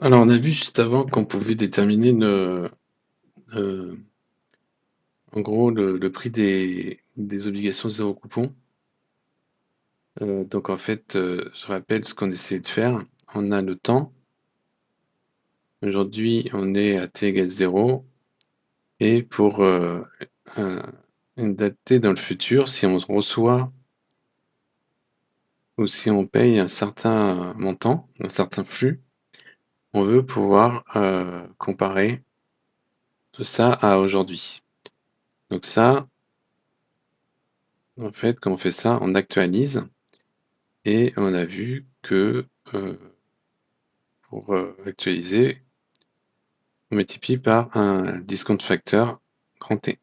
Alors, on a vu juste avant qu'on pouvait déterminer en gros le prix des obligations zéro coupon. Donc en fait, je rappelle ce qu'on essaie de faire. On a le temps. Aujourd'hui, on est à t égale 0. Et pour une date t dans le futur, si on reçoit ou si on paye un certain montant, un certain flux, on veut pouvoir comparer ça à aujourd'hui. Donc ça, en fait, quand on fait ça, on actualise et on a vu que pour actualiser, on multiplie par un discount factor grand T.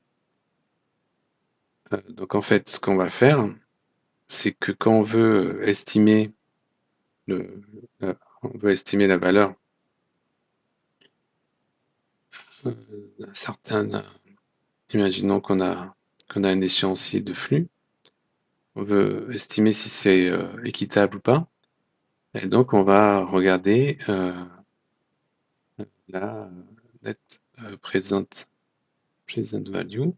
Donc en fait, ce qu'on va faire, c'est que quand on veut estimer on veut estimer la valeur d'un certain, imaginons qu'on a un échéancier de flux, on veut estimer si c'est équitable ou pas, et donc on va regarder la net present value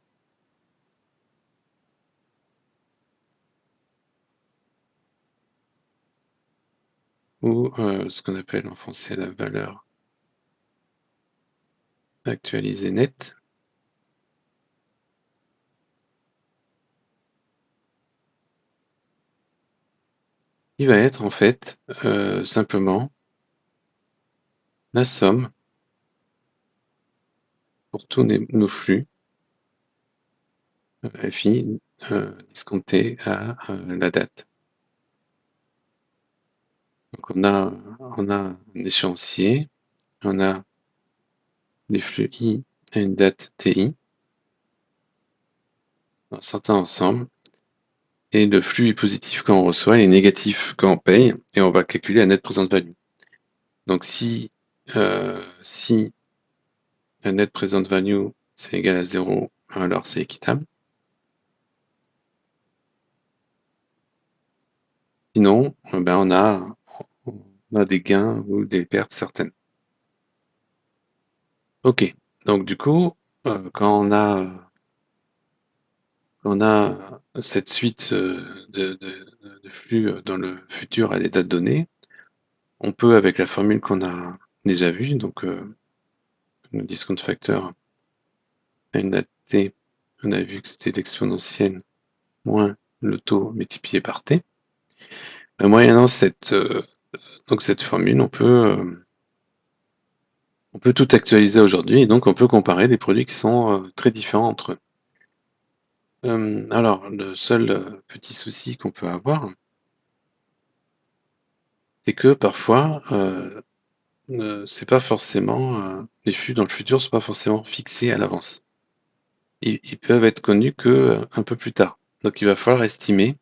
ou ce qu'on appelle en français la valeur actualisée nette. Il va être en fait simplement la somme pour tous nos flux FI discompté à la date. Donc on a un échéancier, on a des flux I à une date TI dans certains ensembles, et le flux est positif quand on reçoit, il est négatif quand on paye, et on va calculer la net present value. Donc si la net present value c'est égal à 0, alors c'est équitable. Sinon, ben on a des gains ou des pertes certaines. Ok, donc du coup, quand on a cette suite de flux dans le futur à des dates données, on peut, avec la formule qu'on a déjà vue, donc le discount factor à une date t, on a vu que c'était l'exponentielle moins le taux multiplié par t. Moyennant donc cette formule, on peut tout actualiser aujourd'hui et donc on peut comparer des produits qui sont très différents entre eux. Alors, le seul petit souci qu'on peut avoir, c'est que parfois, c'est pas forcément les flux dans le futur sont pas forcément fixés à l'avance. Ils peuvent être connus que un peu plus tard. Donc il va falloir estimer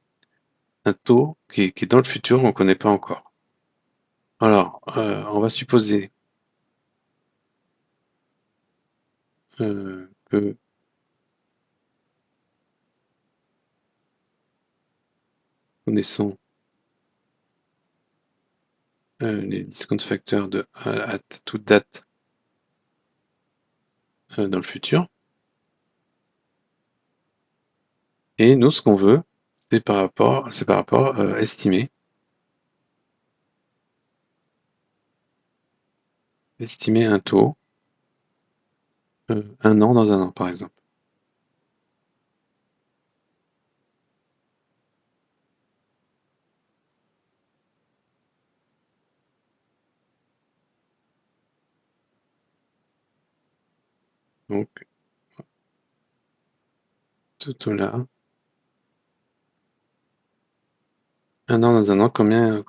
un taux qui est dans le futur, on ne connaît pas encore. Alors, on va supposer que connaissons les discount factors à toute date dans le futur. Et nous, ce qu'on veut, c'est par rapport estimer un taux un an dans un an, par exemple. Donc, ce taux-là, un an dans un an, comment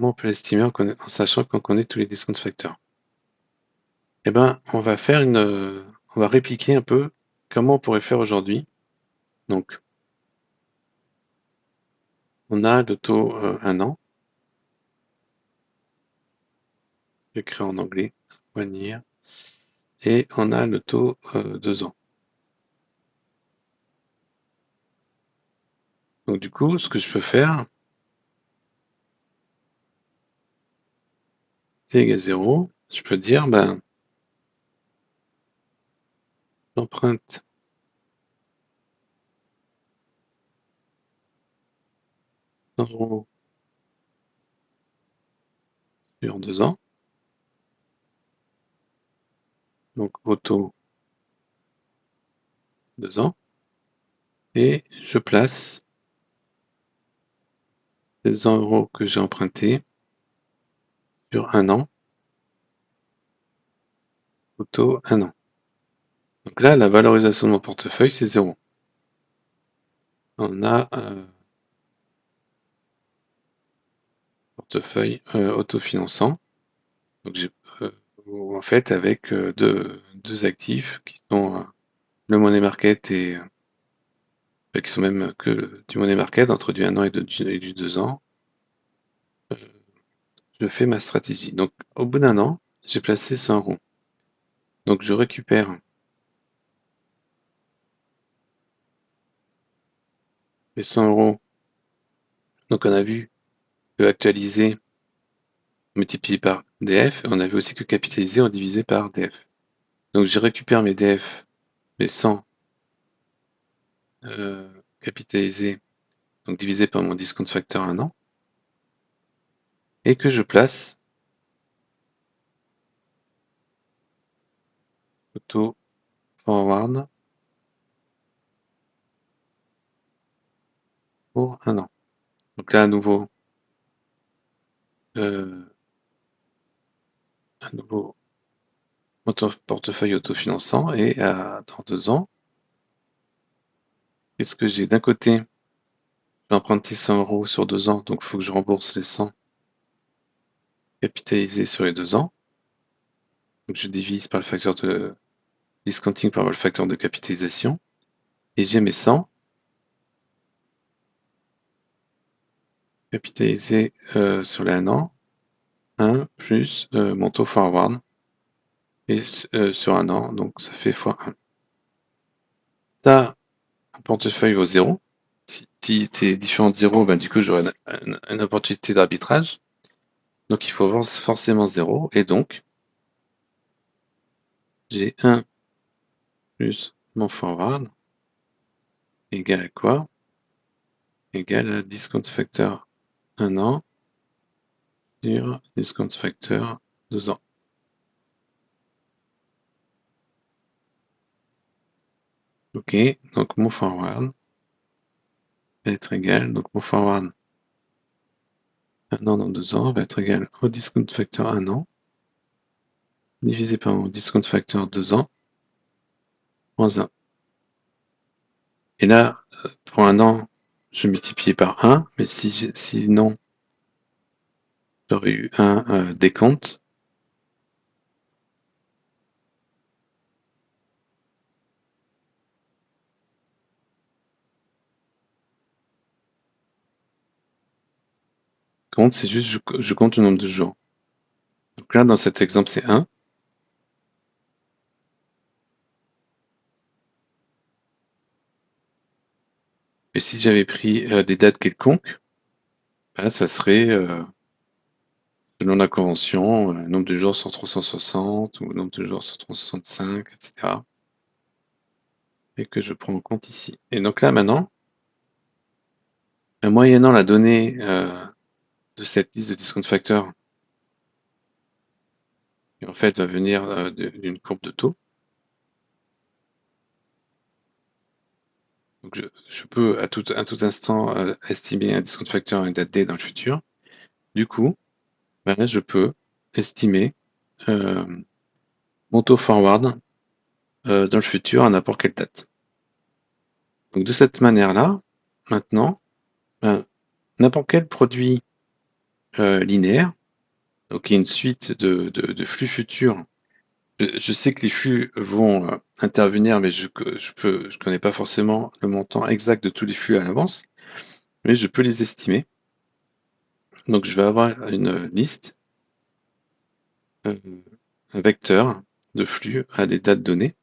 on peut l'estimer en sachant qu'on connaît tous les discount factors? Eh ben, on va répliquer un peu comment on pourrait faire aujourd'hui. Donc, on a le taux un an, écrit en anglais, one year, et on a le taux 2 ans. Donc, du coup, ce que je peux faire, t égale 0, je peux dire, ben, j'emprunte 100 € sur 2 ans, donc au taux 2 ans, et je place les 100 € que j'ai empruntés sur 1 an, au taux 1 an. Donc là, la valorisation de mon portefeuille, c'est 0. On a un portefeuille autofinançant. Donc j'ai en fait avec deux actifs qui sont le money market et qui sont même que du money market entre du 1 an et du 2 ans. Je fais ma stratégie. Donc au bout d'un an, j'ai placé 100 €. Donc je récupère les 100 €. Donc on a vu que actualiser multiplié par DF, et on a vu aussi que capitaliser en divisé par DF. Donc je récupère mes DF, mes 100 capitalisés, donc divisé par mon discount factor 1 an, et que je place au taux forward pour 1 an. Donc là, euh, à nouveau portefeuille autofinançant, et dans 2 ans, qu'est-ce que j'ai? D'un côté, j'ai emprunté 100 € sur 2 ans, donc il faut que je rembourse les 100 capitalisés sur les 2 ans. Donc je divise par le facteur de discounting par le facteur de capitalisation, et j'ai mes 100 capitalisés sur les 1 an, 1 plus mon taux forward, et sur 1 an, donc ça fait fois 1. Ça, un portefeuille vaut 0. Si t'es différent de 0, ben, du coup j'aurai une opportunité d'arbitrage. Donc il faut forcément 0, et donc j'ai 1 plus mon forward égale à quoi? Égale à discount factor 1 an sur discount factor 2 ans. Ok, donc mon forward va être égal, donc mon forward 1 an dans 2 ans va être égal au discount factor 1 an divisé par mon discount factor 2 ans moins 1. Et là, pour 1 an, je multiplie par 1, mais sinon, j'aurais eu un décompte. Compte, c'est juste je compte le nombre de jours. Donc là, dans cet exemple, c'est 1. Et si j'avais pris des dates quelconques, bah, ça serait, selon la convention, nombre de jours sur 360 ou nombre de jours sur 365, etc. Et que je prends en compte ici. Et donc là, maintenant, moyennant la donnée de cette liste de discount factor, qui en fait va venir d'une courbe de taux, donc je peux à tout instant estimer un discount factor et une date D dans le futur. Du coup, ben là, je peux estimer euh, mon taux forward dans le futur à n'importe quelle date. Donc de cette manière-là, maintenant, ben, n'importe quel produit linéaire, donc il y a une suite de flux futurs. Je sais que les flux vont intervenir, mais je connais pas forcément le montant exact de tous les flux à l'avance, mais je peux les estimer. Donc je vais avoir une liste, un vecteur de flux à des dates données.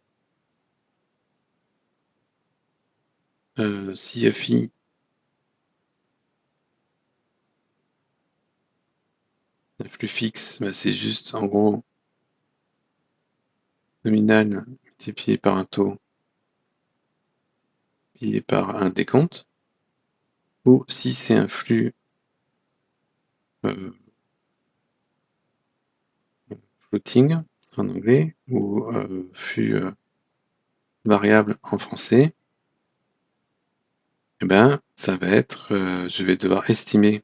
CFI, un flux fixe, ben, c'est juste en gros nominal multiplié par un taux multiplié par un décompte, ou si c'est un flux floating en anglais, ou flux variable en français, eh ben, ça va être, je vais devoir estimer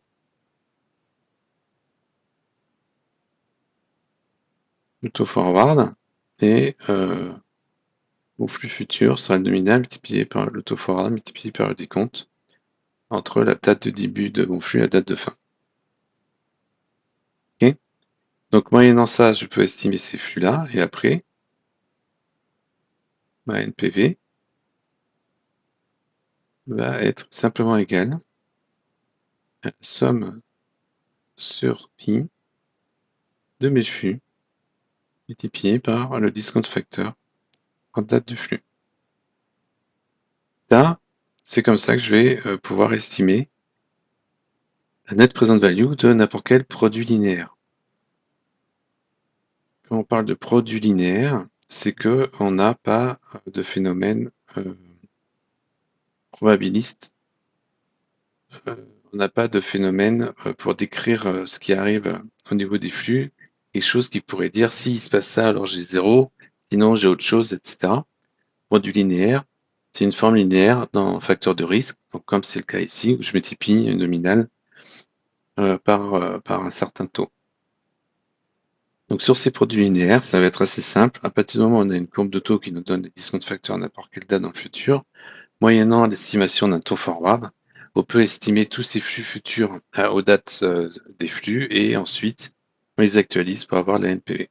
le taux forward et mon flux futur sera le nominal multiplié par le taux forward multiplié par le décompte entre la date de début de mon flux et la date de fin. Ok. Donc moyennant ça, je peux estimer ces flux-là et après, ma NPV va être simplement égale à la somme sur I de mes flux multiplié par le discount factor en date du flux. Ça, c'est comme ça que je vais pouvoir estimer la net present value de n'importe quel produit linéaire. Quand on parle de produit linéaire, c'est que on n'a pas de phénomène probabiliste. On n'a pas de phénomène pour décrire ce qui arrive au niveau des flux, quelque chose qui pourrait dire s'il se passe ça, alors j'ai 0, sinon j'ai autre chose, etc. Produit linéaire, c'est une forme linéaire dans facteur de risque, donc comme c'est le cas ici, où je multiplie une nominale par un certain taux. Donc sur ces produits linéaires, ça va être assez simple. À partir du moment où on a une courbe de taux qui nous donne des discounts facteurs à n'importe quelle date dans le futur, moyennant l'estimation d'un taux forward, on peut estimer tous ces flux futurs aux dates des flux et ensuite on les actualise pour avoir la NPV.